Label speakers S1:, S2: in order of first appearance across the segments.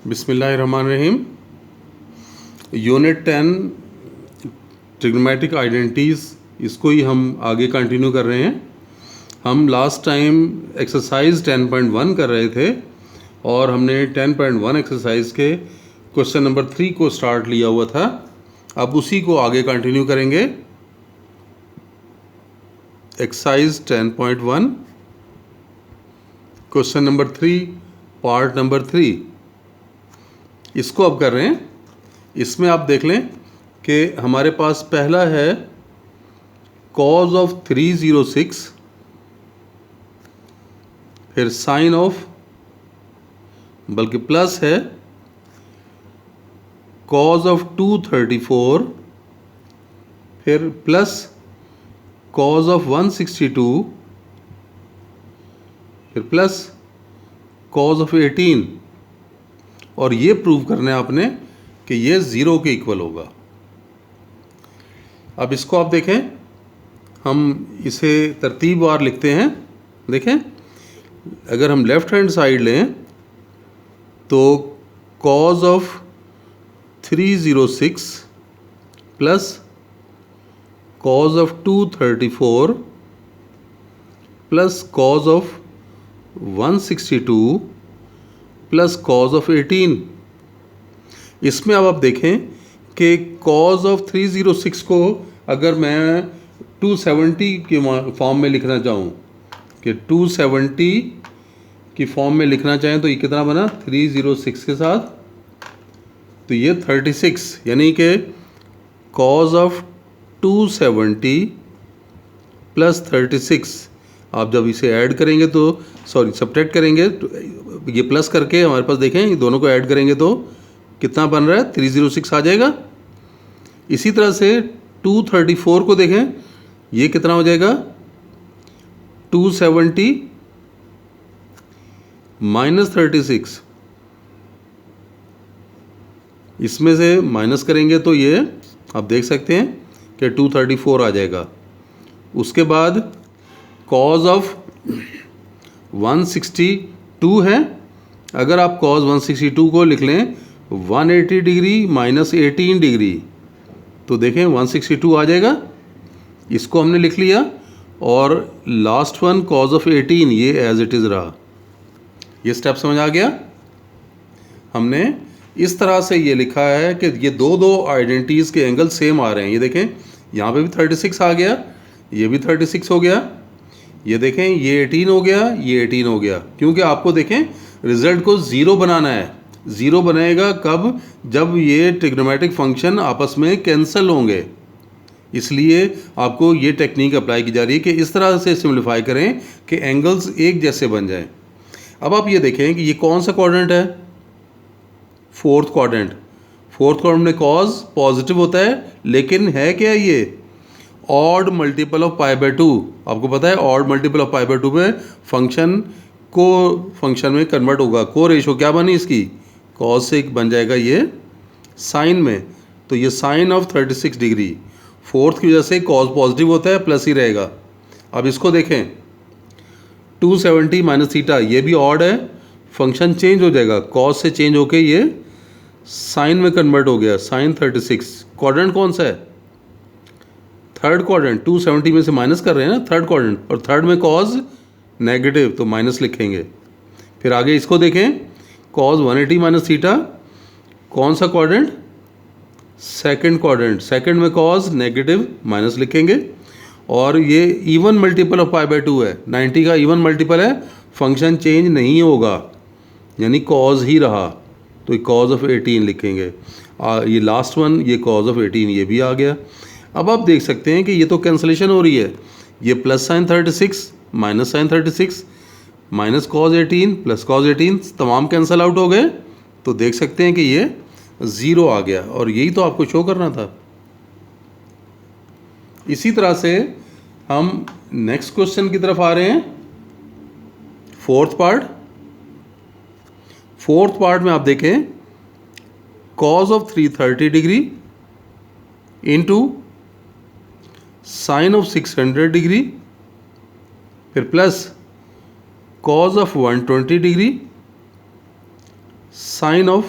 S1: बिस्मिल्लाहिर्रहमानिर्रहीम। Unit 10 trigonometric identities, इसको ही हम आगे कंटिन्यू कर रहे हैं। हम लास्ट टाइम एक्सरसाइज 10.1 कर रहे थे और हमने 10.1 एक्सरसाइज के क्वेश्चन नंबर 3 को स्टार्ट लिया हुआ था। अब उसी को आगे कंटिन्यू करेंगे। Exercise 10.1 question number 3 part number 3 इसको अब कर रहे हैं। इसमें आप देख लें कि हमारे पास पहला है कॉज ऑफ 306, फिर साइन ऑफ, बल्कि प्लस है कॉज ऑफ 234, फिर प्लस कॉज ऑफ 162, फिर प्लस कॉज ऑफ 18, और ये प्रूव करना है आपने कि ये 0 के इक्वल होगा। अब इसको आप देखें, हम इसे तरतीबवार लिखते हैं। देखें, अगर हम लेफ्ट हैंड साइड लें तो cause of 306 plus cos of 234 plus cos of 162 plus cos of 18। इसमें अब आप देखें कि कॉज ऑफ 306 को अगर मैं 270 के फॉर्म में लिखना चाहूँ, कि 270 की फॉर्म में लिखना चाहें तो ये कितना बना 306 के साथ, तो ये 36, यानी कि कॉज ऑफ 270 प्लस 36। आप जब इसे ऐड करेंगे तो सब्ट्रैक्ट करेंगे तो ये प्लस करके हमारे पास देखें, ये दोनों को ऐड करेंगे तो कितना बन रहा है 306 आ जाएगा। इसी तरह से 234 को देखें, ये कितना हो जाएगा 270 माइनस 36। इसमें से माइनस करेंगे तो ये आप देख सकते हैं कि 234 आ जाएगा। उसके बाद कॉज ऑफ 162 है, अगर आप कॉज 162 को लिख लें 180 डिग्री माइनस 18 डिग्री, तो देखें 162 आ जाएगा। इसको हमने लिख लिया। और लास्ट वन कॉज ऑफ 18, ये एज इट इज़ रहा। ये स्टेप समझ आ गया। हमने इस तरह से ये लिखा है कि ये दो आइडेंटिटीज़ के एंगल सेम आ रहे हैं। ये देखें, यहाँ पे भी 36 आ गया, ये भी 36 हो गया। ये देखें, ये 18 हो गया, ये 18 हो गया। क्योंकि आपको देखें रिजल्ट को 0 बनाना है। 0 बनेगा कब? जब ये ट्रिग्नोमेट्रिक फंक्शन आपस में कैंसिल होंगे। इसलिए आपको ये टेक्निक अप्लाई की जा रही है कि इस तरह से सिम्प्लीफाई करें कि एंगल्स एक जैसे बन जाएं। अब आप ये देखें कि ये कौन सा क्वाड्रेंट है, फोर्थ क्वाड्रेंट। फोर्थ क्वाड्रेंट में कॉज पॉजिटिव होता है, लेकिन है क्या ये odd multiple of pi by 2। आपको पता है odd multiple of pi by 2 में फंक्शन को फंक्शन में कन्वर्ट होगा। को रेशो क्या बनी इसकी, कॉज से बन जाएगा ये साइन में। तो ये साइन ऑफ 36 डिग्री, फोर्थ की वजह से कॉज पॉजिटिव होता है, प्लस ही रहेगा। अब इसको देखें 270 माइनस थीटा, ये भी ऑड है, फंक्शन चेंज हो जाएगा, कॉज से चेंज होके ये साइन में कन्वर्ट हो गया, साइन 36। क्वाड्रेंट कौन सा है, थर्ड क्वाड्रेंट। 270 में से माइनस कर रहे हैं ना, थर्ड क्वाड्रेंट, और थर्ड में कॉज नेगेटिव, तो माइनस लिखेंगे। फिर आगे इसको देखें, कॉज 180 माइनस थीटा, कौन सा क्वाड्रेंट, सेकंड क्वाड्रेंट। सेकंड में कॉज नेगेटिव, माइनस लिखेंगे। और ये even multiple of pi by 2 है, 90 का इवन मल्टीपल है, फंक्शन चेंज नहीं होगा, यानी कॉज ही रहा, तो ये कॉज ऑफ 18 लिखेंगे। ये लास्ट वन, ये कॉज ऑफ 18, ये भी आ गया। अब आप देख सकते हैं कि ये तो कैंसलेशन हो रही है। ये plus sine 36 minus sine 36 minus cos 18 plus cos 18, तमाम कैंसिल आउट हो गए। तो देख सकते हैं कि ये 0 आ गया, और यही तो आपको शो करना था। इसी तरह से हम नेक्स्ट क्वेश्चन की तरफ आ रहे हैं, फोर्थ पार्ट। फोर्थ पार्ट में आप देखें cos of 330 degree into sine of 600 degree, फिर plus cos of 120 degree sine of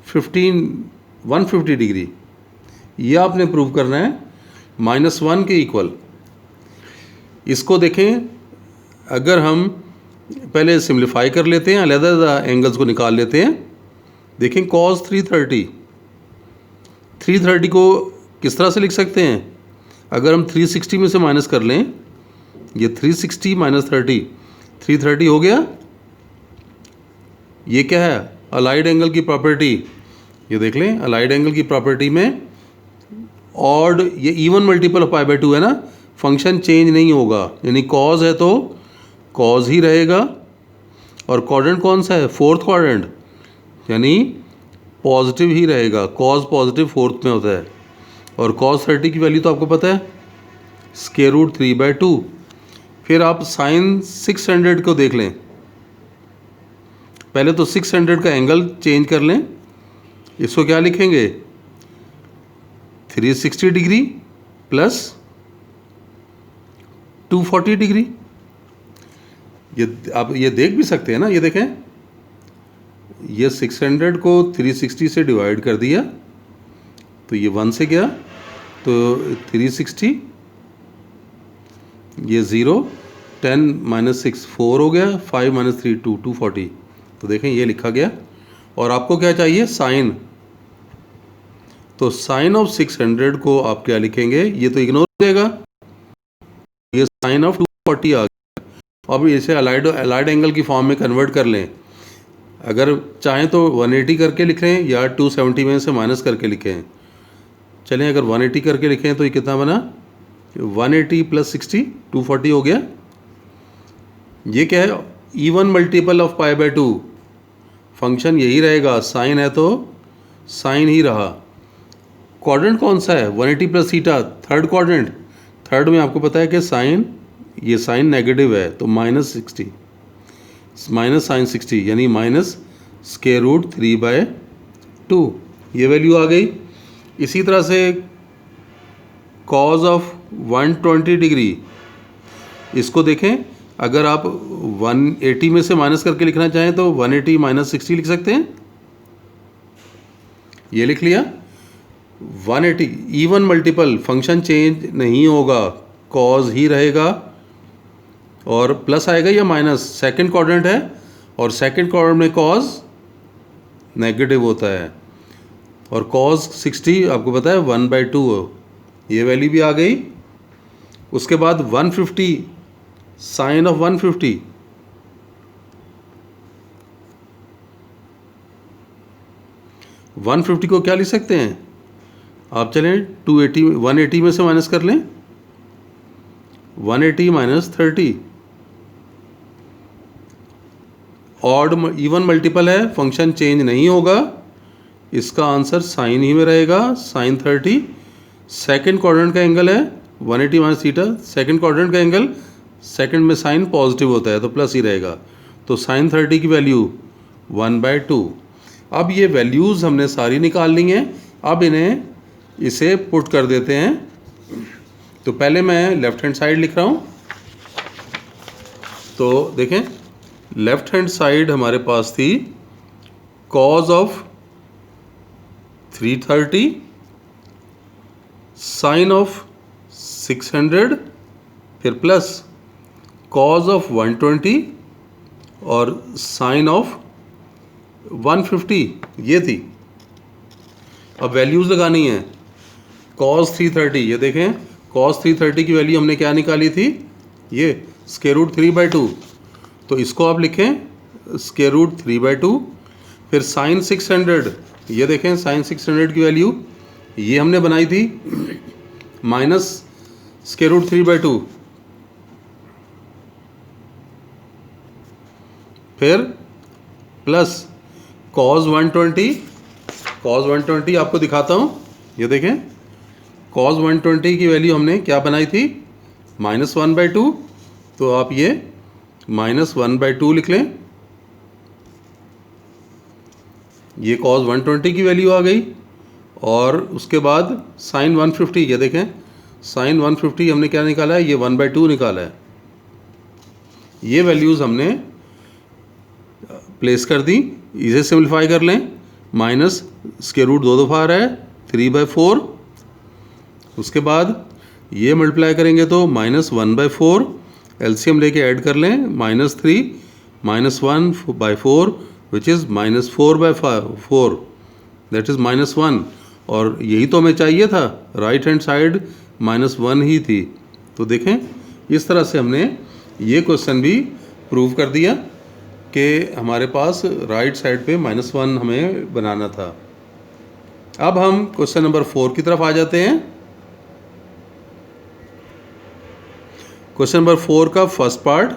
S1: 150 degree, ये आपने प्रूव करना है -1 के इक्वल। इसको देखें, अगर हम पहले सिंप्लीफाई कर लेते हैं, अलग-अलग एंगल्स को निकाल लेते हैं। देखें cos 330 को किस तरह से लिख सकते हैं? अगर हम 360 में से माइनस कर लें, ये 360 माइनस 30, 330 हो गया। ये क्या है? अलाइड एंगल की प्रॉपर्टी। ये देख लें, अलाइड एंगल की प्रॉपर्टी में ऑड, ये even multiple of pi by 2 है ना, फंक्शन चेंज नहीं होगा, यानी कॉज है तो कॉज ही रहेगा। और क्वाड्रेंट कौन सा है? फोर्थ क्वाड्रेंट, यानी पॉजिटिव ही रहेगा। कॉज पॉजिटिव फोर्थ में होता है। और cos 30 की वैल्यू तो आपको पता है, √3/2। फिर आप साइन 600 को देख लें। पहले तो 600 का एंगल चेंज कर लें। इसको क्या लिखेंगे? 360 डिग्री प्लस 240 डिग्री। ये आप ये देख भी सकते हैं ना, ये देखें, ये 600 को 360 से डिवाइड कर दिया तो ये 1 से गया, तो 360, ये 0, 10 - 6 4 हो गया, 5 - 3 2, 240। तो देखें ये लिखा गया। और आपको क्या चाहिए? साइन। तो साइन ऑफ 600 को आप क्या लिखेंगे? ये तो इग्नोर हो जाएगा, ये साइन ऑफ 240 आ गया। अब इसे अलाइड एंगल की फॉर्म में कन्वर्ट कर लें। अगर चाहें तो 180 करके लिख लें या 270 में से माइनस करके लिखें। चलें, अगर 180 करके लिखें तो ये कितना बना? 180 + 60, 240 हो गया। ये क्या है? Even multiple of pi by 2। Function यही रहेगा, साइन है तो साइन ही रहा। क्वाड्रेंट कौन सा है? 180 + थीटा, थर्ड क्वाड्रेंट। थर्ड में आपको पता है कि साइन, ये साइन नेगेटिव है तो -60, माइनस साइन 60, यानी -√3/2। ये वैल्यू आ गई। इसी तरह से cos ऑफ 120 डिग्री, इसको देखें। अगर आप 180 में से माइनस करके लिखना चाहें तो 180 - 60 लिख सकते हैं। ये लिख लिया। 180 इवन मल्टीपल, फंक्शन चेंज नहीं होगा, cos ही रहेगा। और प्लस आएगा या माइनस? सेकंड क्वाड्रेंट है और सेकंड क्वाड्रेंट में cos नेगेटिव होता है। और cos 60 आपको पता है 1/2, ये वैल्यू भी आ गई। उसके बाद 150, साइन ऑफ 150, को क्या लिख सकते हैं आप? चलें 180 में से माइनस कर लें, 180 - 30। ऑड इवन मल्टीपल है, फंक्शन चेंज नहीं होगा, इसका आंसर साइन ही में रहेगा, साइन 30। सेकंड क्वाड्रेंट का एंगल है 180 - थीटा, सेकंड क्वाड्रेंट का एंगल, सेकंड में साइन पॉजिटिव होता है तो प्लस ही रहेगा। तो साइन 30 की वैल्यू 1/2। अब ये वैल्यूज़ हमने सारी निकाल ली हैं। अब इन्हें इसे पुट कर देते हैं। तो पहले मैं लेफ्ट हैंड साइड लिख रहा हूँ। तो देखें, लेफ्ट हैंड साइड हमारे पास थी cos ऑफ 330, साइन ऑफ 600, फिर प्लस cos ऑफ 120 और साइन ऑफ 150, ये थी। अब वैल्यूज़ लगानी है। cos 330, ये देखें, cos 330 की वैल्यू हमने क्या निकाली थी? ये √3/2। तो इसको आप लिखें √3/2। फिर साइन 600, ये देखें, साइन 600 की वैल्यू ये हमने बनाई थी, माइनस √3/2। फिर प्लस cos 120 आपको दिखाता हूँ। ये देखें, cos 120 की वैल्यू हमने क्या बनाई थी? -1/2। तो आप ये -1/2 लिख लें। ये cos 120 की वैल्यू आ गई। और उसके बाद साइन 150, ये देखें, साइन 150 हमने क्या निकाला है? ये 1/2 निकाला है। ये वैल्यूज़ हमने प्लेस कर दी इसे सिंप्लीफाई कर लें, माइनस स्क्वायर रूट 2 दफ़ा आ रहा है 3/4। उसके बाद ये मल्टीप्लाई करेंगे तो -1/4, एलसीएम लेके ऐड कर लें, -3 -1/4 विच इज़ -4/4, दैट इज़ -1। और यही तो हमें चाहिए था, राइट हैंड साइड -1 ही थी। तो देखें इस तरह से हमने ये क्वेश्चन भी प्रूव कर दिया कि हमारे पास राइट साइड पे -1 हमें बनाना था। अब हम क्वेश्चन नंबर 4 की तरफ आ जाते हैं। क्वेश्चन नंबर 4 का first part,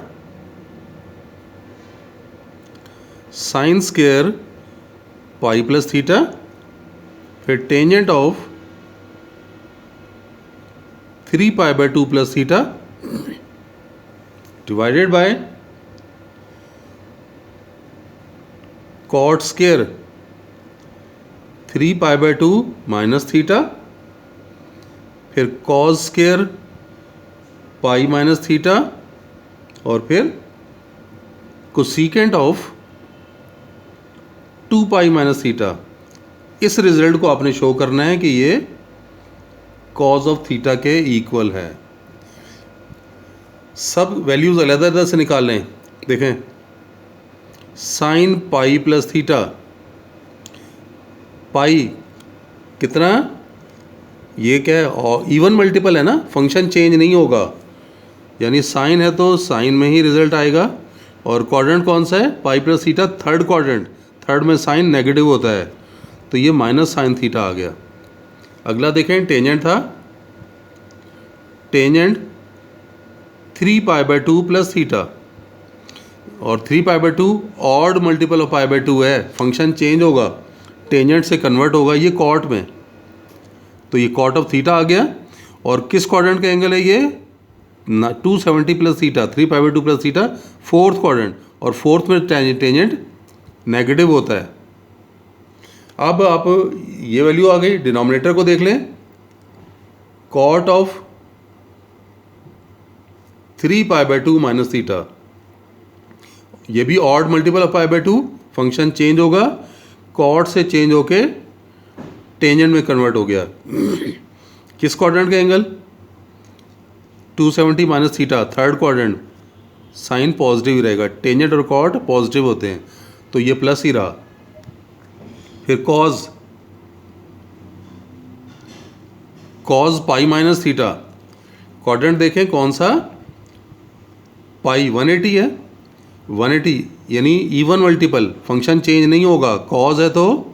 S1: sine square pi plus theta, फिर tangent of 3π/2 plus theta divided by cot square 3π/2 minus theta, फिर cos square pi minus theta, और फिर कोसेकेंट ऑफ 2π माइनस थीटा। इस रिजल्ट को आपने शो करना है कि ये कॉज ऑफ थीटा के इक्वल है। सब वैल्यूज़ अलग-अलग से निकाल लें। देखें, sine pi plus theta, pi कितना, ये क्या है, इवन मल्टीपल है ना, फंक्शन चेंज नहीं होगा, यानी साइन है तो साइन में ही रिजल्ट आएगा। और क्वाड्रेंट कौन सा है, पाई plus theta, third quadrant, third में साइन नेगेटिव होता है, तो ये माइनस साइन थीटा आ गया। अगला देखें, टेंजेंट था, टेंजेंट 3π/2 प्लस थीटा, और 3π/2 ऑड मल्टीपल ऑफ π/2 है, फंक्शन चेंज होगा, टेंजेंट से कन्वर्ट होगा ये कॉट में, तो ये कॉट ऑफ थीटा आ गया। और किस क्वाड्रेंट का एंगल है ये, 270 plus theta, 3π/2 plus theta, fourth quadrant, और फोर्थ में टेंजेंट नेगेटिव होता है। अब आप ये वैल्यू आ गई, डिनोमिनेटर को देख लें, कॉट ऑफ 3π/2 माइनस थीटा, ये भी odd multiple of π/2, function change होगा, कॉट से चेंज होके टेंजेंट में कन्वर्ट हो गया। किस क्वाड्रेंट का angle, 270 minus theta, third quadrant, sine positive ही रहेगा, टेंजेंट और कॉट पॉजिटिव होते हैं, तो ये प्लस ही रहा। फिर कॉज पाई माइनस थीटा, क्वाड्रेंट देखें कौन सा, पाई 180 है, 180 यानी इवन मल्टीपल, फंक्शन चेंज नहीं होगा, कॉज है तो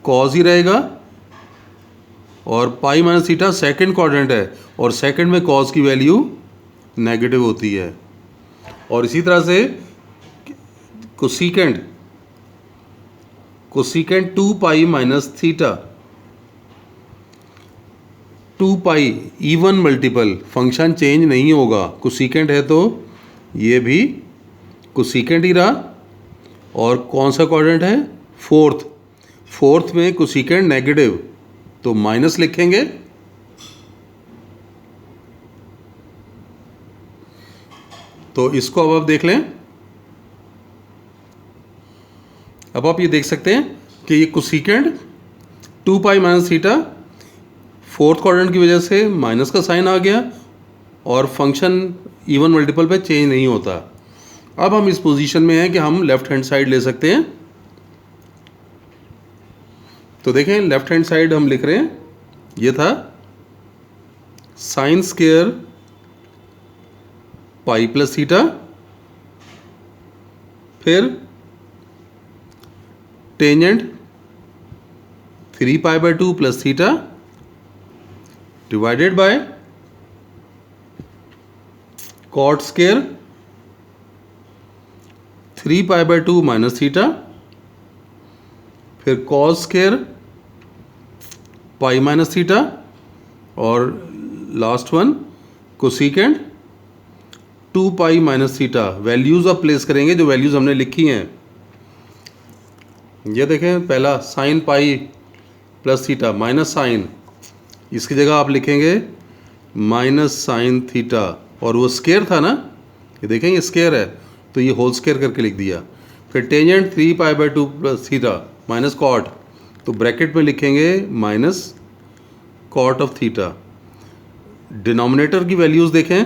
S1: कॉज ही रहेगा, और पाई माइनस थीटा सेकेंड क्वाड्रेंट है, और सेकेंड में कॉज की वैल्यू नेगेटिव होती है। और इसी तरह से cosecant 2π minus theta, 2π even multiple, function change नहीं होगा, कोसेकेंट है तो ये भी कोसेकेंट ही रहा। और कौन सा क्वाड्रेंट है, फोर्थ में कोसेकेंट नेगेटिव, तो माइनस लिखेंगे। तो इसको अब आप देख लें, अब आप ये देख सकते हैं कि ये cosecant 2π minus theta, fourth quadrant की वजह से माइनस का साइन आ गया, और फंक्शन इवन मल्टीपल पे चेंज नहीं होता। अब हम इस पोजीशन में हैं कि हम लेफ्ट हैंड साइड ले सकते हैं। तो देखें, लेफ्ट हैंड साइड हम लिख रहे हैं, ये था sine square pi plus theta, फिर tangent 3π/2 plus theta divided by cot square 3π/2 minus theta, फिर cos square pi minus theta, और last one cosecant 2π minus theta. Values आप प्लेस करेंगे जो वैल्यूज़ हमने लिखी हैं। ये देखें, पहला sine pi plus theta minus sine, इसकी जगह आप लिखेंगे माइनस साइन थीटा, और वो स्क्वायर था ना, ये देखें ये स्क्वायर है तो ये होल स्क्वायर करके लिख दिया। फिर tangent 3π/2 plus theta minus cot, तो ब्रैकेट में लिखेंगे minus cot of theta. Denominator की वैल्यूज़ देखें,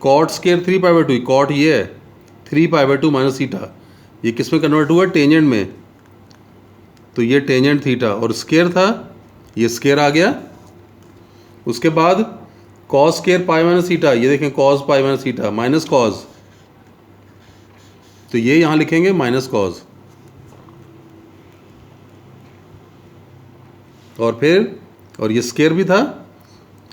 S1: कॉट स्केयर 3π/2, कॉट ये है 3π/2 माइनस थीटा, ये किस में कन्वर्ट हुआ? टेंजेंट में। तो ये टेंजेंट थीटा और स्केयर था, ये स्केयर आ गया। उसके बाद कॉस स्केयर पाई माइनस थीटा, ये देखें cos pi minus theta minus cos, तो ये यहाँ लिखेंगे माइनस कॉस। और ये स्केयर भी था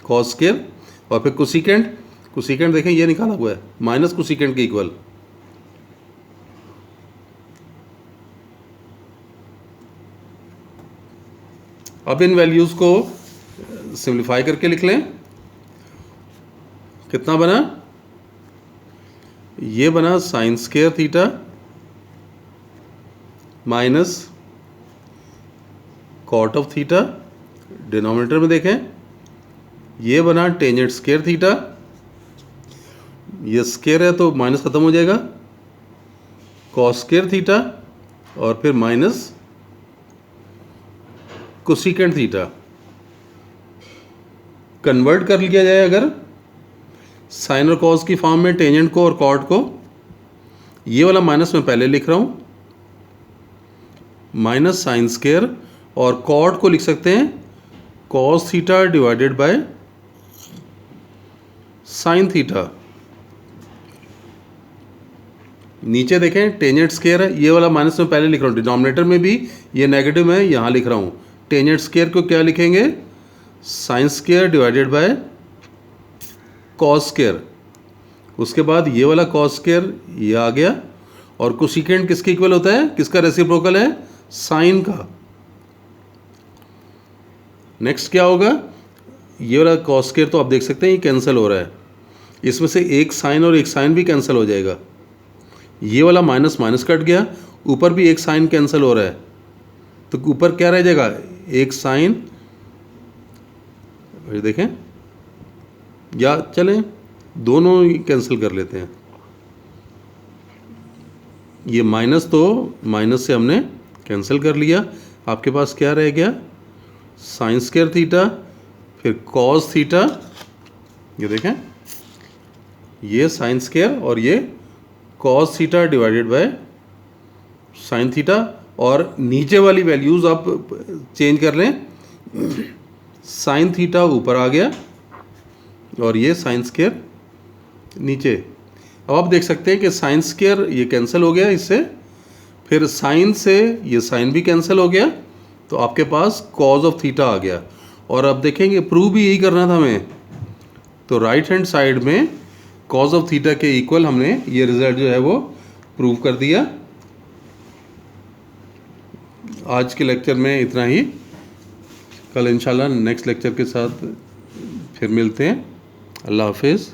S1: कॉस स्केयर, और फिर कोसिकेंट, कोसिकेंट देखें ये निकाला हुआ है माइनस कोसिकेंट के इक्वल। अब इन वैल्यूज़ को सिंप्लीफाई करके लिख लें। कितना बना? ये बना sine square theta minus cot of theta. Denominator में देखें, ये बना टेंजेंट स्केयर थीटा, ये स्केयर है तो माइनस ख़त्म हो जाएगा, कॉस स्केयर थीटा और फिर माइनस कोसिकेंट थीटा। कन्वर्ट कर लिया जाए अगर साइन और कॉस की फॉर्म में टेंजेंट को और कॉट को, ये वाला माइनस मैं पहले लिख रहा हूँ, माइनस साइन स्केयर, और कॉट को लिख सकते हैं cos theta divided by sine theta. नीचे देखें टेंजेंट स्केयर है, ये वाला माइनस में पहले लिख रहा हूँ, डिनोमिनेटर में भी ये नेगेटिव में यहाँ लिख रहा हूँ। टेंजेंट स्केयर को क्या लिखेंगे? Sine square divided by cos square. उसके बाद ये वाला कॉस स्केयर ये आ गया, और कोसिकेंट किसके इक्वल होता है? किसका रेसिप्रोकल है? साइन का। नेक्स्ट क्या होगा? ये वाला कॉस स्केयर तो आप देख सकते हैं ये कैंसिल हो रहा है, इसमें से एक साइन और एक साइन भी कैंसिल हो जाएगा। ये वाला माइनस माइनस कट गया, ऊपर भी एक साइन कैंसिल हो रहा है, तो ऊपर क्या रह जाएगा? एक साइन। देखें, या चलें दोनों ही कैंसिल कर लेते हैं। ये माइनस तो माइनस से हमने कैंसिल कर लिया, आपके पास क्या रह गया? साइन स्क्वायर थीटा फिर कॉस थीटा। ये देखें, ये साइन स्क्वायर और ये cos theta divided by sine theta, और नीचे वाली वैल्यूज़ आप चेंज कर लें, साइन थीटा ऊपर आ गया और ये साइन स्क्वायर नीचे। अब आप देख सकते हैं कि साइन स्क्वायर ये कैंसिल हो गया इससे, फिर साइन से ये साइन भी कैंसिल हो गया, तो आपके पास कॉज ऑफ थीटा आ गया। और अब देखेंगे प्रूव भी यही करना था हमें, तो राइट हैंड साइड में कॉज ऑफ थीटा के इक्वल हमने ये रिजल्ट जो है वो प्रूव कर दिया। आज के लेक्चर में इतना ही, कल इंशाल्लाह नेक्स्ट लेक्चर के साथ फिर मिलते हैं। अल्लाह हाफिज़।